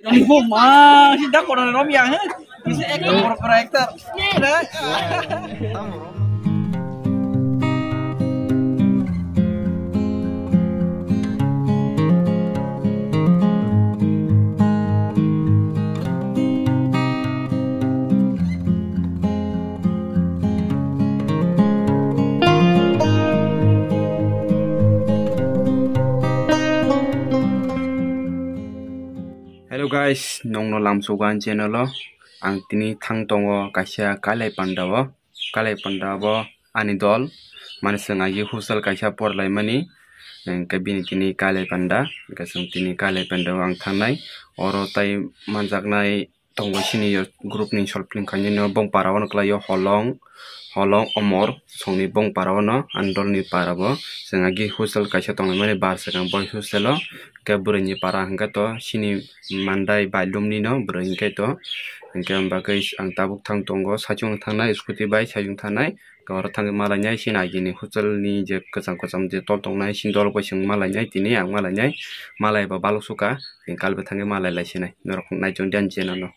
Ibu mah, tidak orang Rom yang bisa ekor karakter. Hello guys, nong no lam sugan channel lo. Ang tini thang tongo kaisa kalai pandawo ani dol. Mane sengaji husal kaisa porlai mani. Kabini tini kalai panda. Kasung tini kalai pandawo ang thangnai. Oro tai manjaknai tongo sini yo group ni solpling kanyo bong parawan klayo holong omor songni bong parawono andol ni parabo sengaji husal kaisa tongo mani bar sekang boy husalo ke burani para hangga to sini mandai bailum ni no burani ke to hangga bagai ang tabuk thang tongo sajung thangnai scooty bai sajung thangnai kawar thang malanya sina gini husal ni je kecam je tol tongnai sindol ko sing malanya tini ang malanya malai ba baluk suka kal be thang malai lai sinai norok nai jon dan jena no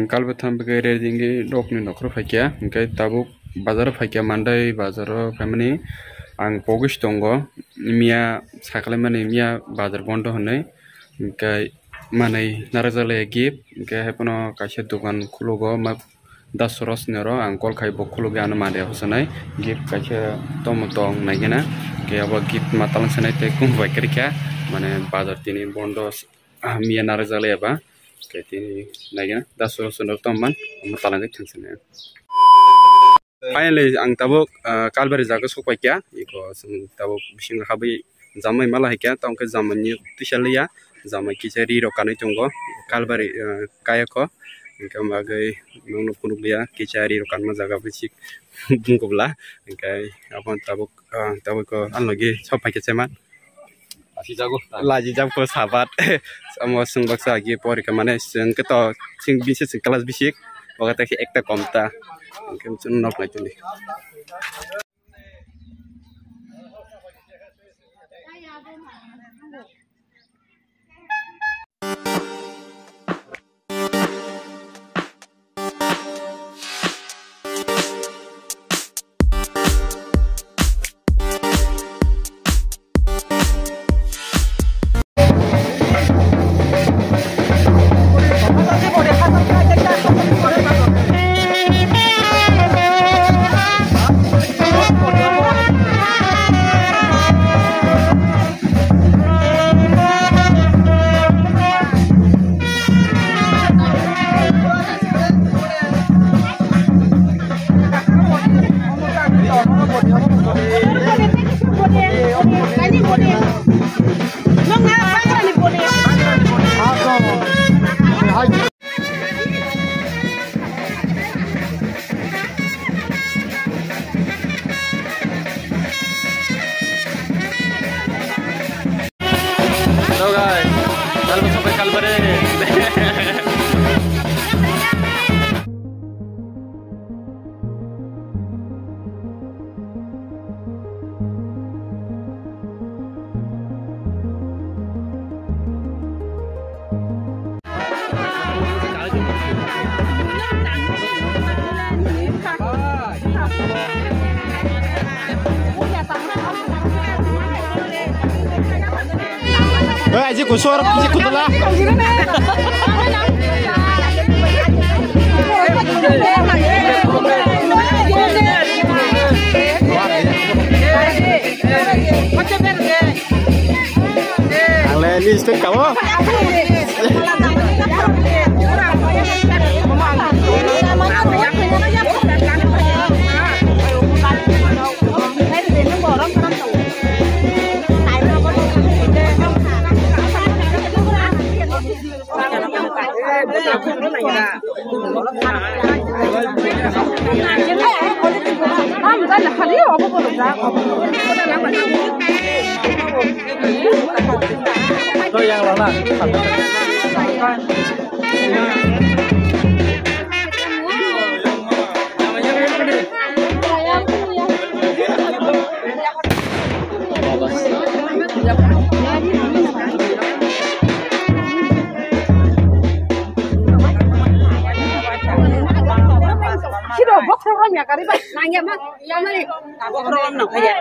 kal be thang be re dingi dok ni nokro fakya hangga tabuk bazar fakya mandai bazar family ang pogish tongo mia sakale mane mia bazar bondo honai kai manai narazale gip kai hepono kaise dukan khulogo ma 10 ros nero ang kol khai bo khuluge an made hosanai gip kaise tomotong naigena kai abo gip matalang sanai te kum bai kerika mane bazar tini bondo mia narazale ba kai tini naigena 10 ros nero tomman matalang chansane Finally, ang tabuk kalbari jaga sokpai kya, iko tabuk bising habi zamai malah kya, tong ke zaman ni tishalia, zaman kisari rokanai tunggo, kalbari kaya ko, ingka bagai nong punuglia kisari rokan ma jaga bisik bungkubla, ingka apon tabuk ko anlogi sopai keseman. Laji jago sahabat, sama sung baksa lagi pori kemana, sing keto sing bisik sing kelas bisik, waktu itu ekta komta. Mungkin senang lagi nih. Hello guys, kalau sampai kalbare. Aji kusur, aji kutulah. Aleni itu kamu. Tôi yang lo lah. kari pak, nanya mas, yang mana? Aku program nak aja.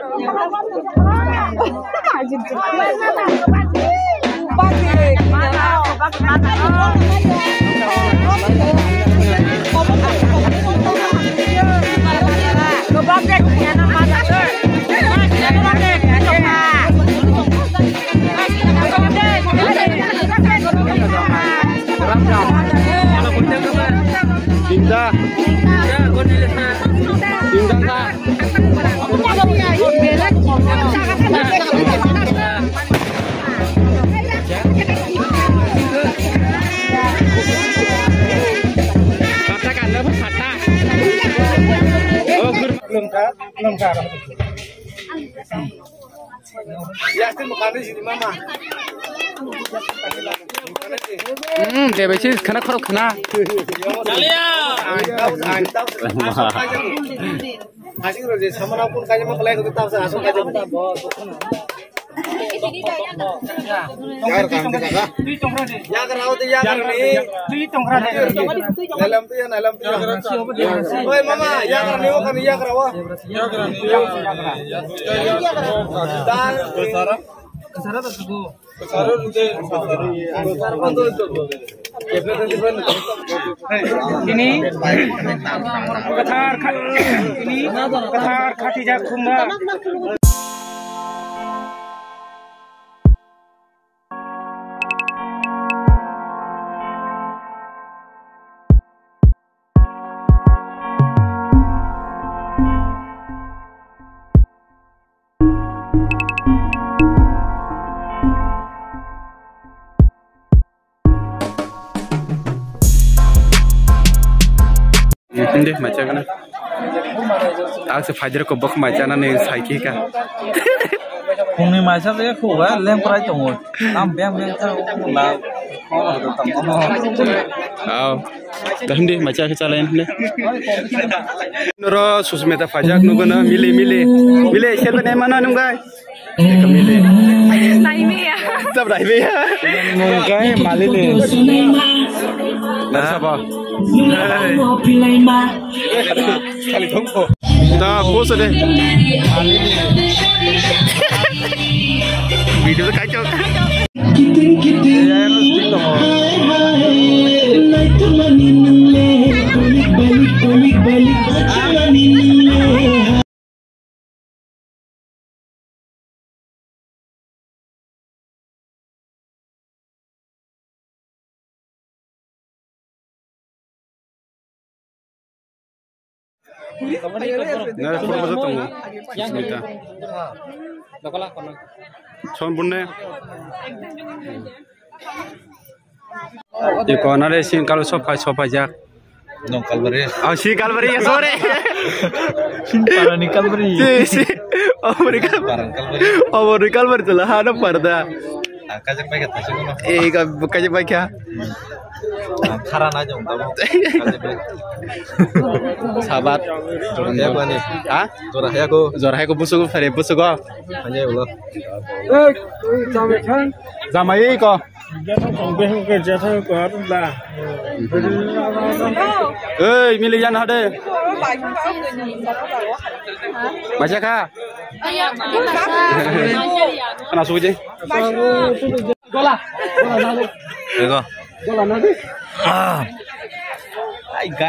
Cinta. Katakan apa kata? Oh, belum kah? Ya, itu makan di sini mama. Dia bersih kena korok kena. Asing roje sama napun kaya mau kelai kita tahu asal kaya kita bos. Ya kerau tu ya kerni. Dalam tu ya. Oi mama ya kerni wo kerni ya kerau. Ya kerni. Dan kesara tak tu. Kesara tu. Ini ketar Khatijah Kumba. Ini macam mana? Aku sefajar kau bok macam mana nih saiki kan? Kuni macam dia kuat, lem perai tunggu. Nampak yang terlalu Oh, dah ni macam kecalain ni. Noro susmeta fajak nubana mile siapa nama mana nunggai? Mile. Naimi ya. Sab naimi ya. nungkai malili. Siapa? Kali tunggu. Nah, bos deh. Video tu kacau. Nara pura betul tunggu. Semita. Son bunne. Di corner ni sih kalau sofa jak. Nong kalbari. Oh sih kalbari ya sore. Para ni kalbari. Si. Oh mereka kalbari tu lah ada pada. Kajak baik tak sih kono. Bukan je baik ya. Karan aja untuk Sahabat. Ya gua nih. Ah? Zorah aku busuk fare busuk kau. Aja ulo. Zamai kau. Milian ada. Macam kah? Kena suku je. Gola. Ego.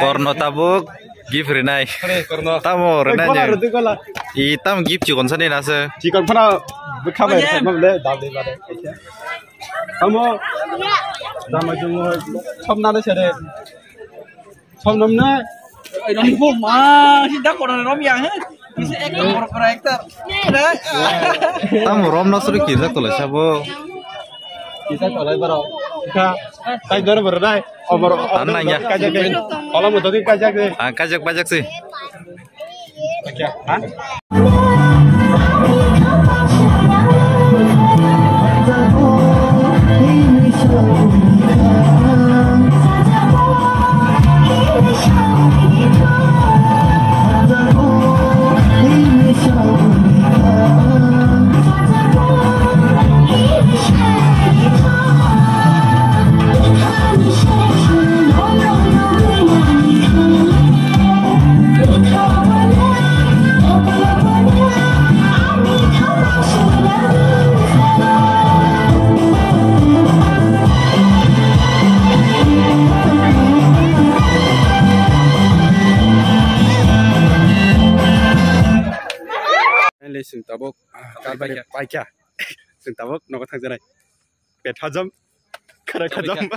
Korno tabuk gift renai. Tamo renai. Itam gift cikon sana nase. Cikon pernah berkabar sama le dah deh. Kamu sama jumbo somna ada cere. Somna Nom pun mah tidak koran nom yang bisa ekor proyektor. Tamo rom nasuri kita tuh lah siapa? Kita kalau baru kita kayak baru berdai. Baru Tanahnya. Kajak deh. Kalau mau tadi kajak deh. Kajak pajak sih. Hah? Come on. बाइका जों दाबो न'आव थांजानाय बे थाजम खारा खाजम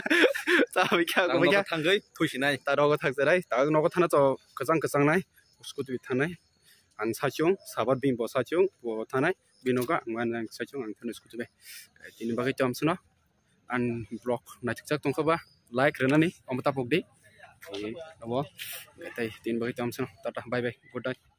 जाबायखा गबायखा थांगै थुइसिनाय दा न'आव थांजानाय दा न'आव थाना ज' गोजांनाय स्कुटि थानाय आं साथिं साबार बिम ब साथिं ब थानाय बिनोगा आं साथिं आं थानो स्कुटि बे दिनै बागै तमसनो आं ब्लग नायथिक दंखोबा लाइक रनानै अमता पगदि अब दिनै बागै तमसनो tata bye bye good night